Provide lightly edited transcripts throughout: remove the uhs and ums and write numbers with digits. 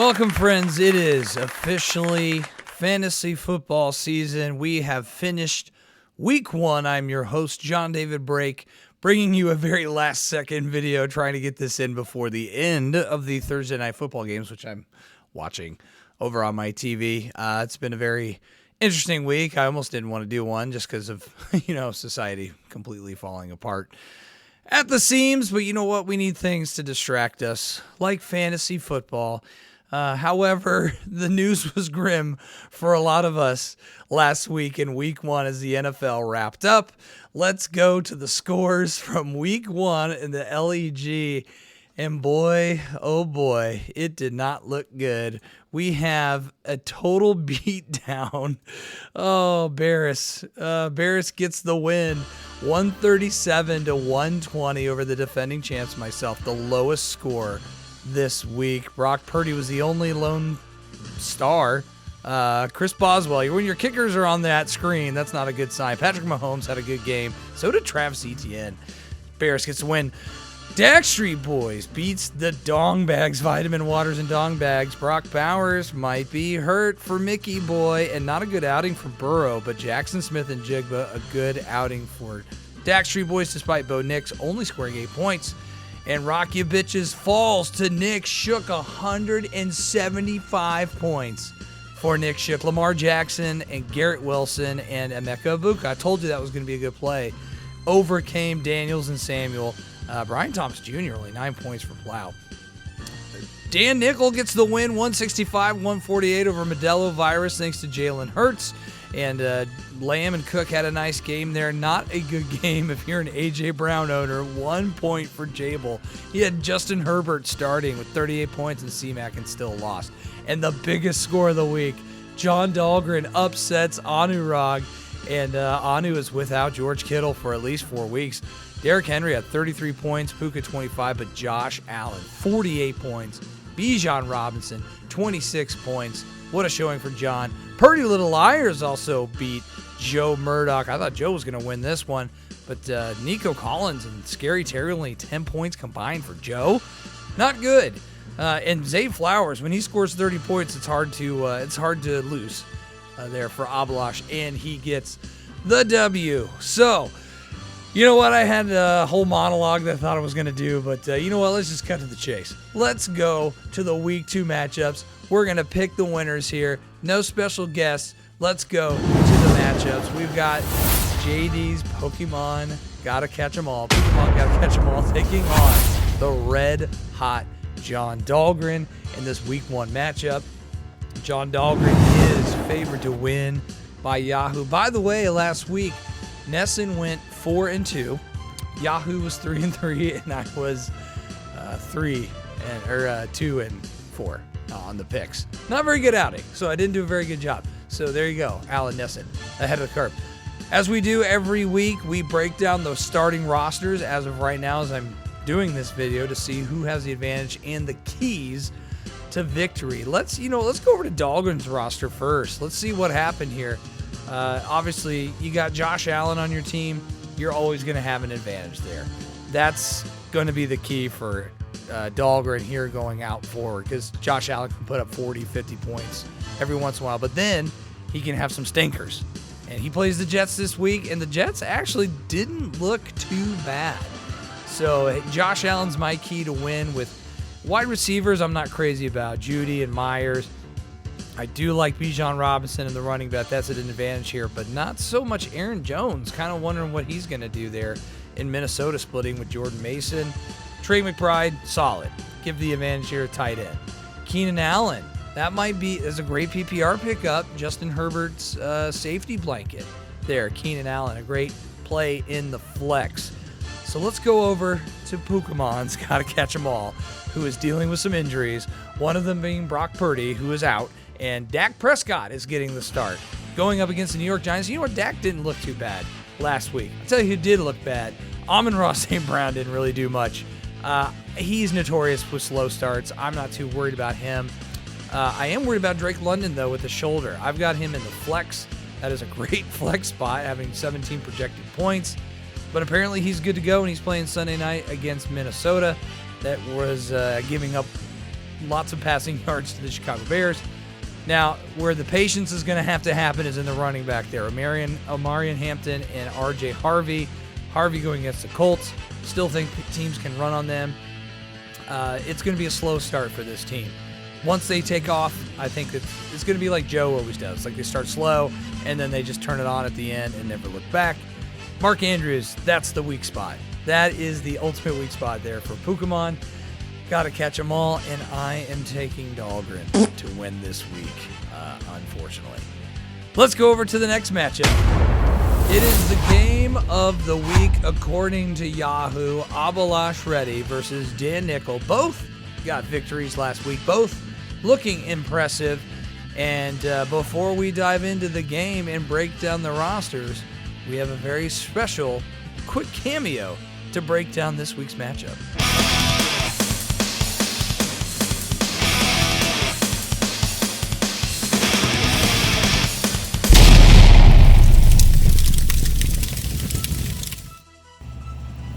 Welcome, friends. It is officially fantasy football season. We have finished week one. I'm your host, John David Brake, bringing you a very last-second video, trying to get this in before the end of the Thursday night football games, which I'm watching over on my TV. It's been a very interesting week. I almost didn't want to do one just because of, society completely falling apart at the seams. But you know what? We need things to distract us, like fantasy football. However, the news was grim for a lot of us last week in week one as the NFL wrapped up. Let's go to the scores from week one in the LEG. And boy, oh boy, it did not look good. We have a total beatdown. Oh, Barris. Barris gets the win. 137 to 120 over the defending champs, myself, the lowest score this week. Brock Purdy was the only lone star. Chris Boswell, when your kickers are on that screen, that's not a good sign. Patrick Mahomes had a good game. So did Travis Etienne. Barris gets the win. Dak Street Boys beats the Dong Bags, Vitamin Waters and Dong Bags. Brock Bowers might be hurt for Mickey Boy, and not a good outing for Burrow, but Jackson Smith and Jigba, a good outing for Dak Street Boys, despite Bo Nix only scoring 8 points. And Rock Ya Bitches falls to Nick Shook, 175 points for Nick Shook. Lamar Jackson and Garrett Wilson and Emeka Ibuka, I told you that was going to be a good play, overcame Daniels and Samuel. Brian Thomas Jr. only 9 points for Plow. Dan Nickel gets the win, 165-148 over Modelo Virus, thanks to Jalen Hurts. And Lamb and Cook had a nice game there. Not a good game if you're an A.J. Brown owner. 1 point for Jable. He had Justin Herbert starting with 38 points and C-Mac and still lost. And the biggest score of the week, John Dahlgren upsets Anurag. And Anu is without George Kittle for at least 4 weeks. Derrick Henry had 33 points, Puka 25, but Josh Allen, 48 points. Bijan Robinson, 26 points. What a showing for John. Purdy Little Liars also beat Joe Murdoch. I thought Joe was going to win this one, but Nico Collins and Scary Terry only 10 points combined for Joe. Not good. And Zay Flowers, when he scores 30 points, it's hard to lose there for Abalash, and he gets the W. So, you know what? I had a whole monologue that I thought I was going to do, but you know what? Let's just cut to the chase. Let's go to the week 2 matchups. We're going to pick the winners here. No special guests. Let's go to the matchups. We've got JD's Pokemon Gotta Catch 'Em All. Pokemon Gotta Catch 'Em All taking on the red hot John Dahlgren in this week 1 matchup. John Dahlgren is favored to win by Yahoo. By the way, last week, Nesson went 4-2. Yahoo was 3-3, and I was 2-4 on the picks. Not very good outing, so I didn't do a very good job. So there you go, Alan Nesson ahead of the curve. As we do every week, we break down those starting rosters as of right now as I'm doing this video to see who has the advantage and the keys to victory. Let's go over to Dahlgren's roster first. Let's see what happened here. Obviously, you got Josh Allen on your team. You're always going to have an advantage there. That's going to be the key for Dahlgren here going out forward, because Josh Allen can put up 40, 50 points every once in a while, but then he can have some stinkers. And he plays the Jets this week, and the Jets actually didn't look too bad. So Josh Allen's my key to win. With wide receivers, I'm not crazy about Judy and Myers. I do like Bijan Robinson in the running back. That's an advantage here, but not so much Aaron Jones. Kind of wondering what he's going to do there in Minnesota, splitting with Jordan Mason. Trey McBride, solid. Give the advantage here, tight end. Keenan Allen, that might be as a great PPR pickup. Justin Herbert's safety blanket there. Keenan Allen, a great play in the flex. So let's go over to Pokemon's Gotta Catch 'Em All, who is dealing with some injuries. One of them being Brock Purdy, who is out, and Dak Prescott is getting the start. Going up against the New York Giants. You know what? Dak didn't look too bad last week. I'll tell you who did look bad. Amon-Ra St. Brown didn't really do much. He's notorious with slow starts. I'm not too worried about him. I am worried about Drake London, though, with the shoulder. I've got him in the flex. That is a great flex spot, having 17 projected points. But apparently he's good to go, and he's playing Sunday night against Minnesota. That was giving up lots of passing yards to the Chicago Bears. Now, where the patience is going to happen is in the running back there. Omarion Hampton and R.J. Harvey. Harvey going against the Colts. Still think teams can run on them. It's going to be a slow start for this team. Once they take off, I think it's going to be like Joe always does. Like they start slow, and then they just turn it on at the end and never look back. Mark Andrews, that's the weak spot. That is the ultimate weak spot there for Pokemon. Got to catch them all, and I am taking Dahlgren to win this week, unfortunately. Let's go over to the next matchup. It is the game of the week, according to Yahoo. Abalash Reddy versus Dan Nickel. Both got victories last week, both looking impressive. And before we dive into the game and break down the rosters, we have a very special quick cameo to break down this week's matchup.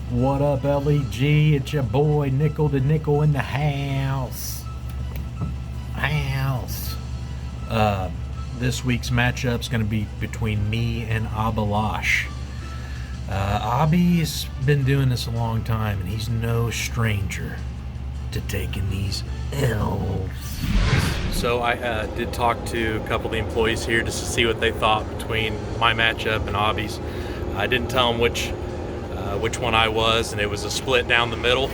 What up, LEG? It's your boy Nickel the Nickel in the house. This week's matchup's going to be between me and Abalash. Abby's been doing this a long time, and he's no stranger to taking these L's. So I did talk to a couple of the employees here just to see what they thought between my matchup and Abby's. I didn't tell them which one I was, and it was a split down the middle.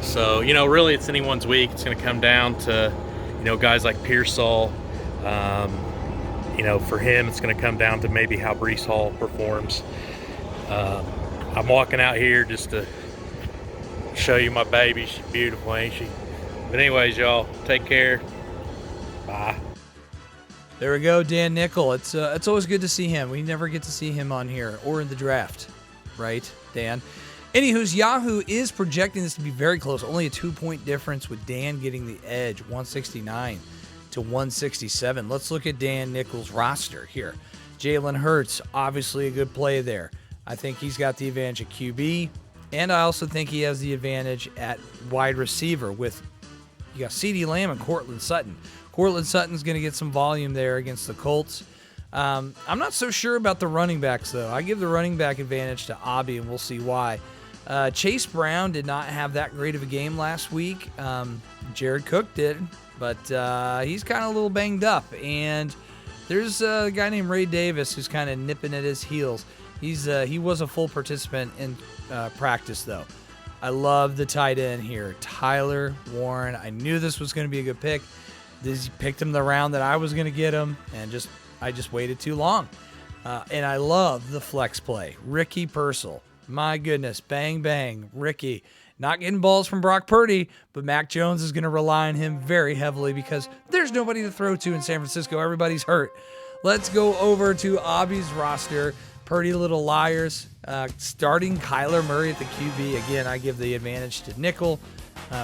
So, really it's anyone's week. It's going to come down to, guys like Pearsall. For him, it's going to come down to maybe how Brees Hall performs. I'm walking out here just to show you my baby. She's beautiful, ain't she? But anyways, y'all, take care. Bye. There we go, Dan Nickel. It's always good to see him. We never get to see him on here or in the draft, right, Dan? Anywho's, Yahoo is projecting this to be very close. Only a 2-point difference with Dan getting the edge, 169 to 167. Let's look at Dan Nickel's roster here. Jalen Hurts, obviously a good play there. I think he's got the advantage at QB, and I also think he has the advantage at wide receiver with you got CeeDee Lamb and Courtland Sutton. Courtland Sutton's going to get some volume there against the Colts. I'm not so sure about the running backs, though. I give the running back advantage to Abby, and we'll see why. Chase Brown did not have that great of a game last week. Jared Cook did, but he's kind of a little banged up. And there's a guy named Ray Davis who's kind of nipping at his heels. He was a full participant in practice, though. I love the tight end here, Tyler Warren. I knew this was going to be a good pick. This picked him the round that I was going to get him, and I just waited too long. And I love the flex play. Ricky Purcell. My goodness, bang, bang. Ricky. Not getting balls from Brock Purdy, but Mac Jones is going to rely on him very heavily because there's nobody to throw to in San Francisco. Everybody's hurt. Let's go over to Abby's roster. Purdy Little Liars. Starting Kyler Murray at the QB. Again, I give the advantage to Nickel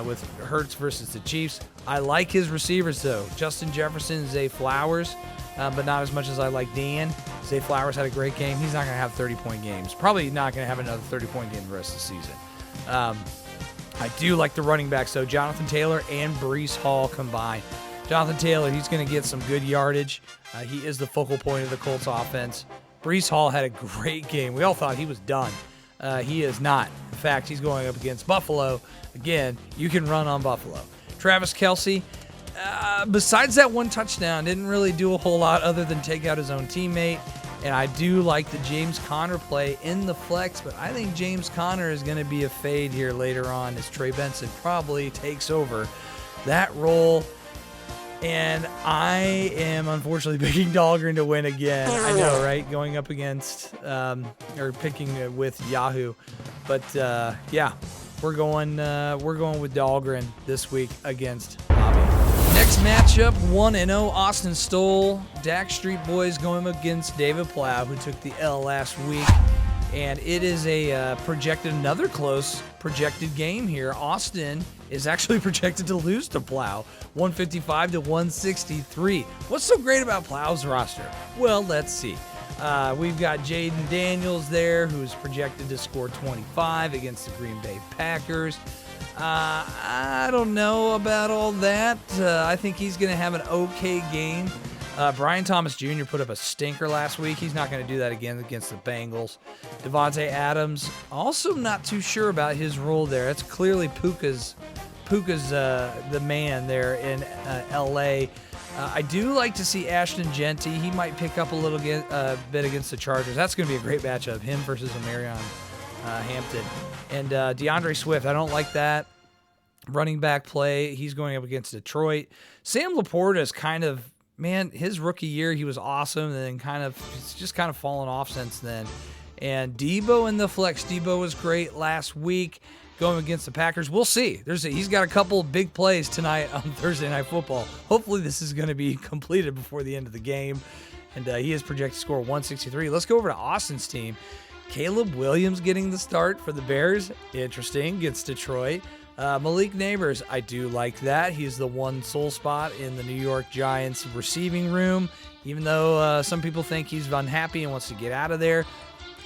with Hurts versus the Chiefs. I like his receivers, though. Justin Jefferson, Zay Flowers, but not as much as I like Dan. Zay Flowers had a great game. He's not going to have 30-point games. Probably not going to have another 30-point game the rest of the season. I do like the running backs, though. Jonathan Taylor and Brees Hall combined. Jonathan Taylor, he's going to get some good yardage. He is the focal point of the Colts offense. Brees Hall had a great game. We all thought he was done. He is not. In fact, he's going up against Buffalo. Again, you can run on Buffalo. Travis Kelce, besides that one touchdown, didn't really do a whole lot other than take out his own teammate. And I do like the James Conner play in the flex, but I think James Conner is going to be a fade here later on as Trey Benson probably takes over that role. And I am unfortunately picking Dahlgren to win again. I know, right? Going up against or picking with Yahoo, but yeah, we're going with Dahlgren this week against Bobby. Next matchup, 1-0 Austin Stoll. Dak Street Boys going against David Plow, who took the L last week. And it is another close projected game here. Austin is actually projected to lose to Plow, 155 to 163. What's so great about Plow's roster? Well, let's see. We've got Jaden Daniels there, who's projected to score 25 against the Green Bay Packers. I don't know about all that. I think he's going to have an okay game. Brian Thomas Jr. put up a stinker last week. He's not going to do that again against the Bengals. Devontae Adams, also not too sure about his role there. That's clearly Puka's the man there in L.A. I do like to see Ashton Genty. He might pick up a little bit against the Chargers. That's going to be a great matchup, him versus Omarion Hampton. And DeAndre Swift, I don't like that running back play. He's going up against Detroit. Sam Laporta is kind of, man, his rookie year, he was awesome, and then it's just kind of fallen off since then. And Debo in the flex. Debo was great last week going against the Packers. We'll see. He's got a couple big plays tonight on Thursday Night Football. Hopefully this is going to be completed before the end of the game. And he is projected to score 163. Let's go over to Austin's team. Caleb Williams getting the start for the Bears. Interesting. Against Detroit. Malik Neighbors, I do like that. He's the one sole spot in the New York Giants receiving room, even though some people think he's unhappy and wants to get out of there.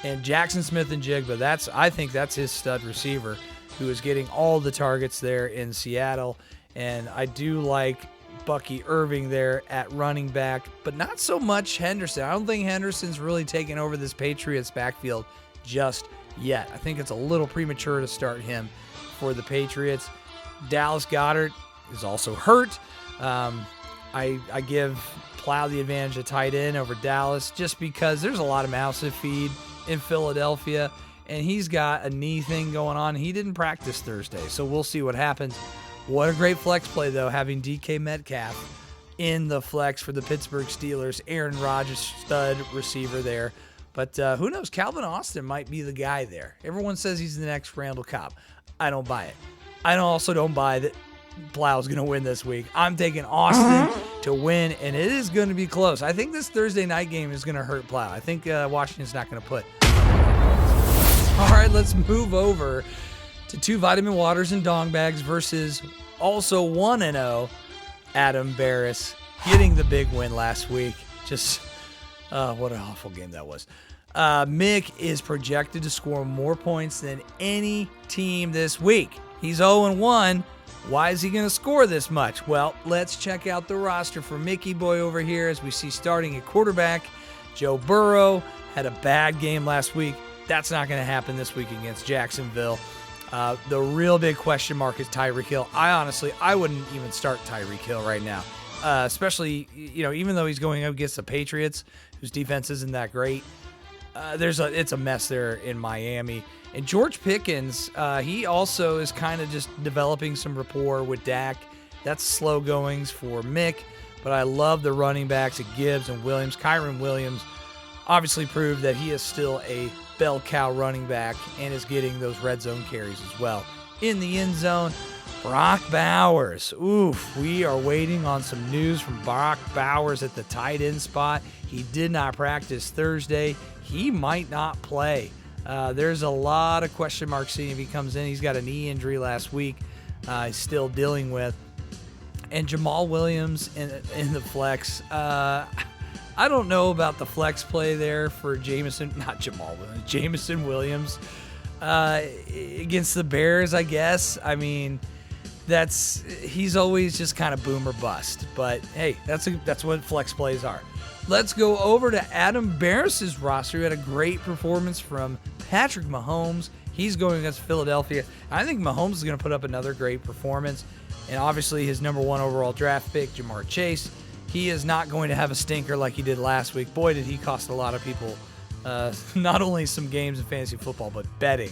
And Jackson Smith and Jigba, I think that's his stud receiver who is getting all the targets there in Seattle. And I do like Bucky Irving there at running back, but not so much Henderson. I don't think Henderson's really taken over this Patriots backfield just yet. I think it's a little premature to start him for the Patriots. Dallas Goedert is also hurt. I give Plow the advantage of tight end over Dallas just because there's a lot of mouths to feed in Philadelphia, and he's got a knee thing going on. He didn't practice Thursday, so we'll see what happens. What a great flex play, though, having DK Metcalf in the flex for the Pittsburgh Steelers. Aaron Rodgers, stud receiver there. But who knows? Calvin Austin might be the guy there. Everyone says he's the next Randall Cobb. I don't buy it. I also don't buy that Plow's going to win this week. I'm taking Austin to win, and it is going to be close. I think this Thursday night game is going to hurt Plow. I think Washington's not going to put. All right, let's move over to 2 vitamin waters and dong bags versus also 1-0 Adam Barris getting the big win last week. Just what an awful game that was. Mick is projected to score more points than any team this week. He's 0-1. Why is he going to score this much? Well, let's check out the roster for Mickey Boy over here as we see starting at quarterback. Joe Burrow had a bad game last week. That's not going to happen this week against Jacksonville. The real big question mark is Tyreek Hill. I wouldn't even start Tyreek Hill right now, especially, even though he's going up against the Patriots, whose defense isn't that great. It's a mess there in Miami. And George Pickens, he also is kind of just developing some rapport with Dak. That's slow goings for Mick, but I love the running backs at Gibbs and Williams. Kyron Williams obviously proved that he is still a bell cow running back and is getting those red zone carries as well. In the end zone, Brock Bowers. Oof, we are waiting on some news from Brock Bowers at the tight end spot. He did not practice Thursday. He might not play. There's a lot of question marks seeing if he comes in. He's got a knee injury last week he's still dealing with. And Jamal Williams in the flex. I don't know about the flex play there for Jameson Williams against the Bears, I guess. I mean, he's always just kind of boom or bust. But hey, that's what flex plays are. Let's go over to Adam Barris's roster. He had a great performance from Patrick Mahomes. He's going against Philadelphia. I think Mahomes is going to put up another great performance. And obviously his number 1 overall draft pick, Jamar Chase, he is not going to have a stinker like he did last week. Boy, did he cost a lot of people not only some games in fantasy football, but betting.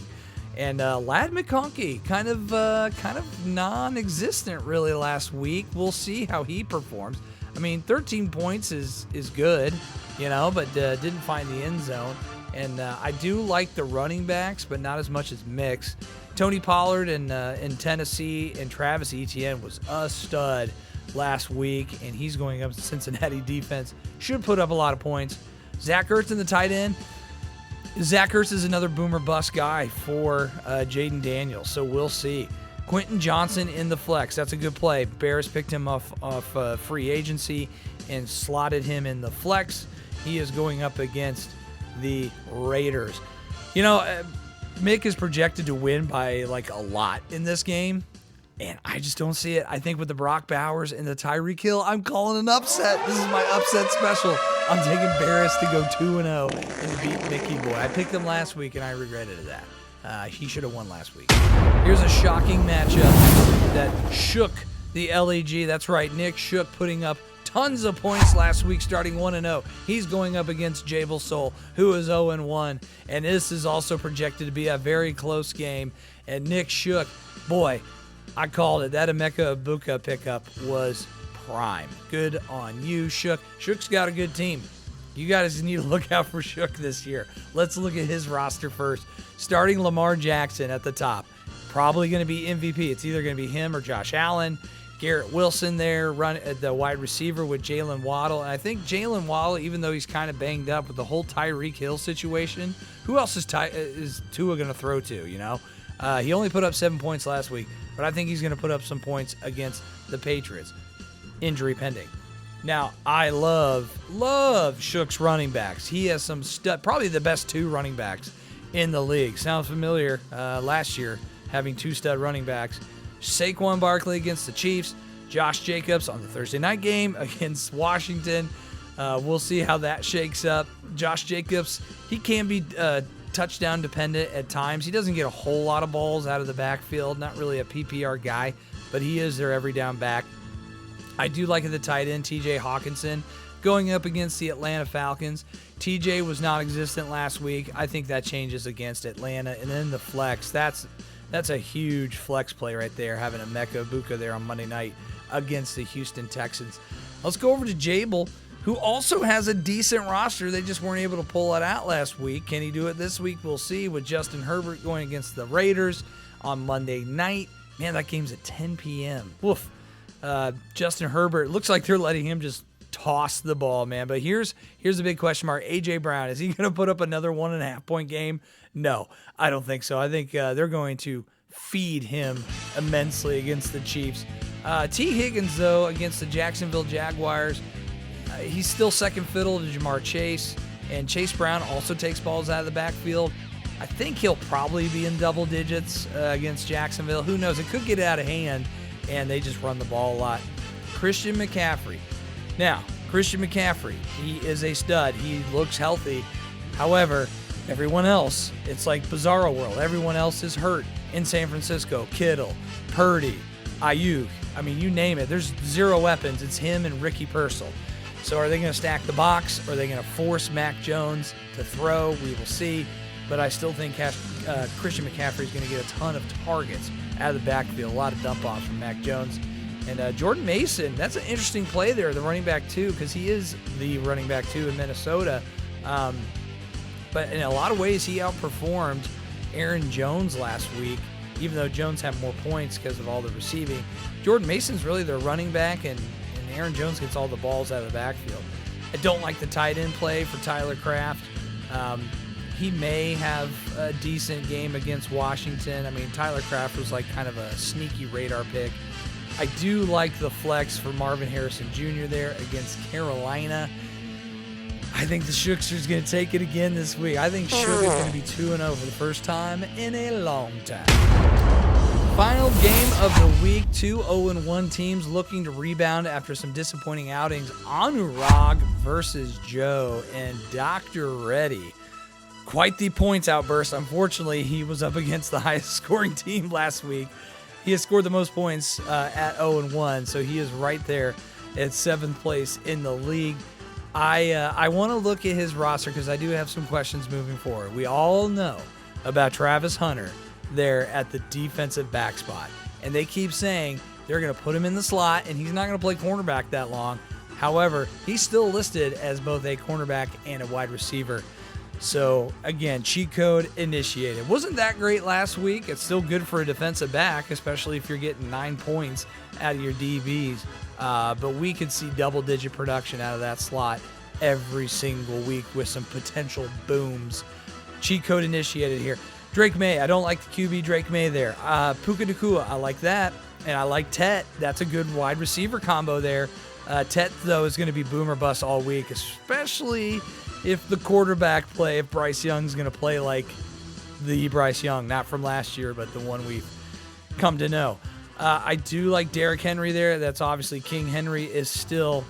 And Ladd McConkey, kind of non-existent really last week. We'll see how he performs. I mean, 13 points is good, but didn't find the end zone. And I do like the running backs, but not as much as Mix. Tony Pollard in Tennessee and Travis Etienne was a stud last week, and he's going up to Cincinnati defense. Should put up a lot of points. Zach Ertz in the tight end. Zach Ertz is another boomer bust guy for Jaden Daniels, so we'll see. Quentin Johnson in the flex. That's a good play. Bears picked him off free agency and slotted him in the flex. He is going up against the Raiders. Mick is projected to win by a lot in this game. And I just don't see it. I think with the Brock Bowers and the Tyreek Hill, I'm calling an upset. This is my upset special. I'm taking Barris to go 2-0 and to beat Mickey Boy. I picked him last week, and I regretted that. He should have won last week. Here's a shocking matchup that shook the LEG. That's right, Nick Shook putting up tons of points last week, starting 1-0. He's going up against Jabel Soul, who is 0-1. And this is also projected to be a very close game. And Nick Shook, boy, I called it. That Emeka Ibuka pickup was prime. Good on you, Shook. Shook's got a good team. You guys need to look out for Shook this year. Let's look at his roster first. Starting Lamar Jackson at the top. Probably going to be MVP. It's either going to be him or Josh Allen. Garrett Wilson there, run at the wide receiver with Jalen Waddle. And I think Jalen Waddle, even though he's kind of banged up with the whole Tyreek Hill situation, who else is Tua going to throw to, you know? He only put up 7 points last week, but I think he's going to put up some points against the Patriots. Injury pending. Now, I love Shook's running backs. He has some probably the best 2 running backs in the league. Sounds familiar last year, having 2 stud running backs. Saquon Barkley against the Chiefs. Josh Jacobs on the Thursday night game against Washington. We'll see how that shakes up. Josh Jacobs, he can be touchdown dependent at times. He doesn't get a whole lot of balls out of the backfield. Not really a PPR guy, but he is their every down back. I do like at the tight end, TJ Hawkinson, going up against the Atlanta Falcons. TJ was non-existent last week. I think that changes against Atlanta. And then the flex, that's a huge flex play right there, having Emeka Ibuka there on Monday night against the Houston Texans. Let's go over to Jabel, who also has a decent roster. They just weren't able to pull it out last week. Can he do it this week? We'll see, with Justin Herbert going against the Raiders on Monday night. Man, that game's at 10 p.m. Woof. Justin Herbert, looks like they're letting him just toss the ball, man. But here's the big question mark. A.J. Brown, is he going to put up another 1.5 point game? No, I don't think so. I think they're going to feed him immensely against the Chiefs. T. Higgins, though, against the Jacksonville Jaguars, he's still second fiddle to Jamar Chase, and Chase Brown also takes balls out of the backfield. I think he'll probably be in double digits against Jacksonville. Who knows? It could get out of hand, and they just run the ball a lot. Christian McCaffrey. Now, Christian McCaffrey, he is a stud. He looks healthy. However, everyone else, it's like Bizarro World. Everyone else is hurt in San Francisco. Kittle, Purdy, Ayuk. I mean, you name it. There's 0 weapons. It's him and Ricky Pearsall. So are they going to stack the box? Or are they going to force Mac Jones to throw? We will see. But I still think Christian McCaffrey is going to get a ton of targets out of the backfield. A lot of dump-offs from Mac Jones. And Jordan Mason, that's an interesting play there, the running back too, because he is the running back too in Minnesota. But in a lot of ways, he outperformed Aaron Jones last week, even though Jones had more points because of all the receiving. Jordan Mason's really their running back, and Aaron Jones gets all the balls out of the backfield. I don't like the tight end play for Tyler Kraft. He may have a decent game against Washington. I mean, Tyler Kraft was like kind of a sneaky radar pick. I do like the flex for Marvin Harrison Jr. there against Carolina. I think the Shookster's going to take it again this week. I think Shook is going to be 2-0 for the first time in a long time. Final game of the week. 2 0-1 teams looking to rebound after some disappointing outings. Anurag versus Joe and Dr. Reddy. Quite the points outburst. Unfortunately, he was up against the highest scoring team last week. He has scored the most points at 0-1, so he is right there at 7th place in the league. I want to look at his roster because I do have some questions moving forward. We all know about Travis Hunter there at the defensive back spot, and they keep saying they're going to put him in the slot, and he's not going to play cornerback that long. However, he's still listed as both a cornerback and a wide receiver. So, again, cheat code initiated. Wasn't that great last week. It's still good for a defensive back, especially if you're getting 9 points out of your DBs. But we could see double-digit production out of that slot every single week with some potential booms. Cheat code initiated here. Drake May, I don't like the QB Drake May there. Puka Nacua, I like that. And I like Tet. That's a good wide receiver combo there. Tet, though, is going to be boom or bust all week, especially if the quarterback play, if Bryce Young's going to play like the Bryce Young, not from last year, but the one we've come to know. I do like Derrick Henry there. That's obviously King Henry is still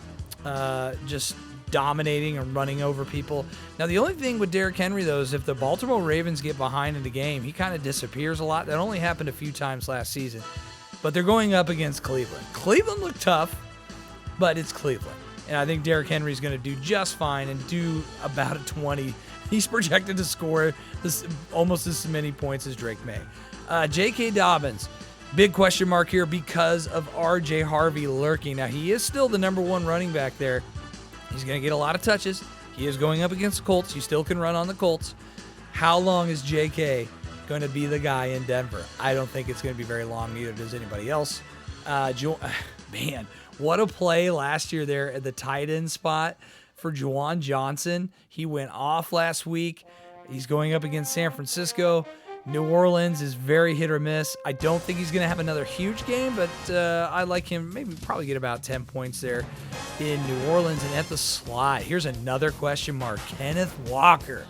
just dominating and running over people. Now, the only thing with Derrick Henry, though, is if the Baltimore Ravens get behind in the game, he kind of disappears a lot. That only happened a few times last season. But they're going up against Cleveland. Cleveland looked tough, but it's Cleveland. And I think Derrick Henry's going to do just fine and do about a 20. He's projected to score almost as many points as Drake May. J.K. Dobbins, big question mark here because of R.J. Harvey lurking. Now, he is still the number one running back there. He's going to get a lot of touches. He is going up against the Colts. He still can run on the Colts. How long is J.K. going to be the guy in Denver? I don't think it's going to be very long. Neither does anybody else. Man, what a play last year there at the tight end spot for Juwan Johnson. He went off last week. He's going up against San Francisco. New Orleans is very hit or miss. I don't think he's going to have another huge game, but I like him. Maybe probably get about 10 points there in New Orleans. And at the slot, here's another question mark. Kenneth Walker.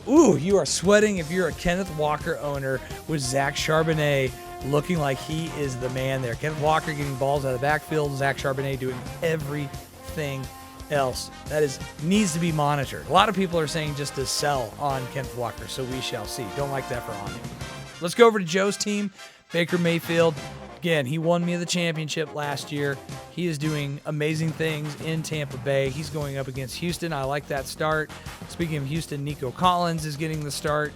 Ooh, you are sweating if you're a Kenneth Walker owner with Zach Charbonnet looking like he is the man there. Kenneth Walker getting balls out of the backfield. Zach Charbonnet doing everything else. That needs to be monitored. A lot of people are saying just to sell on Kenneth Walker, so we shall see. Don't like that for on him. Let's go over to Joe's team, Baker Mayfield. Again, he won me the championship last year. He is doing amazing things in Tampa Bay. He's going up against Houston. I like that start. Speaking of Houston, Nico Collins is getting the start.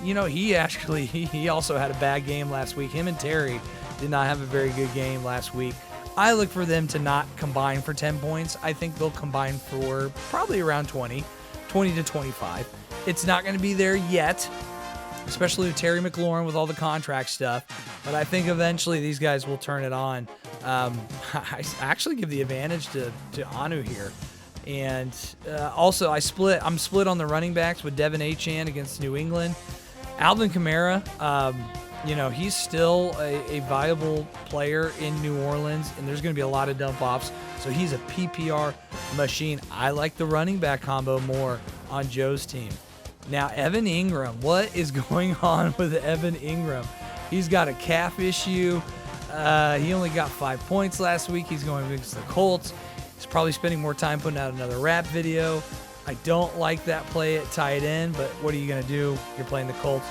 He also had a bad game last week. Him and Terry did not have a very good game last week. I look for them to not combine for 10 points. I think they'll combine for probably around 20 to 25. It's not going to be there yet, especially with Terry McLaurin with all the contract stuff. But I think eventually these guys will turn it on. I actually give the advantage to Anu here. And also, I'm split on the running backs with Devin Achane against New England. Alvin Kamara, he's still a viable player in New Orleans, and there's going to be a lot of dump-offs. So he's a PPR machine. I like the running back combo more on Joe's team. Now, Evan Ingram. What is going on with Evan Ingram? He's got a calf issue. He only got 5 points last week. He's going against the Colts. He's probably spending more time putting out another rap video. I don't like that play at tight end, but what are you going to do? You're playing the Colts.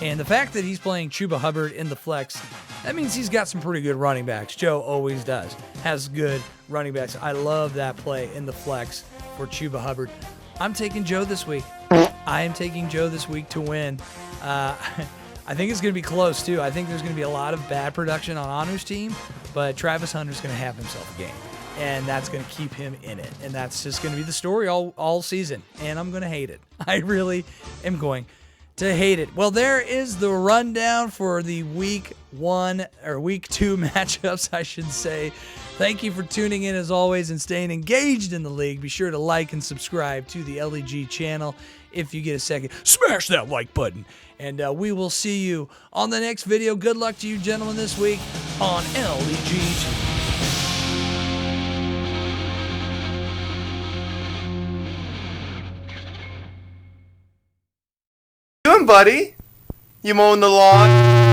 And the fact that he's playing Chuba Hubbard in the flex, that means he's got some pretty good running backs. Joe always does. Has good running backs. I love that play in the flex for Chuba Hubbard. I'm taking Joe this week. I am taking Joe this week to win. I think it's going to be close, too. I think there's going to be a lot of bad production on Anu's team, but Travis Hunter's going to have himself a game, and that's going to keep him in it. And that's just going to be the story all season, and I'm going to hate it. I really am going to hate it. Well, there is the rundown for the week 2 matchups, I should say. Thank you for tuning in as always and staying engaged in the league. Be sure to like and subscribe to the LEG channel if you get a second. Smash that like button. And we will see you on the next video. Good luck to you gentlemen this week on LEG. Buddy, you mowing the lawn?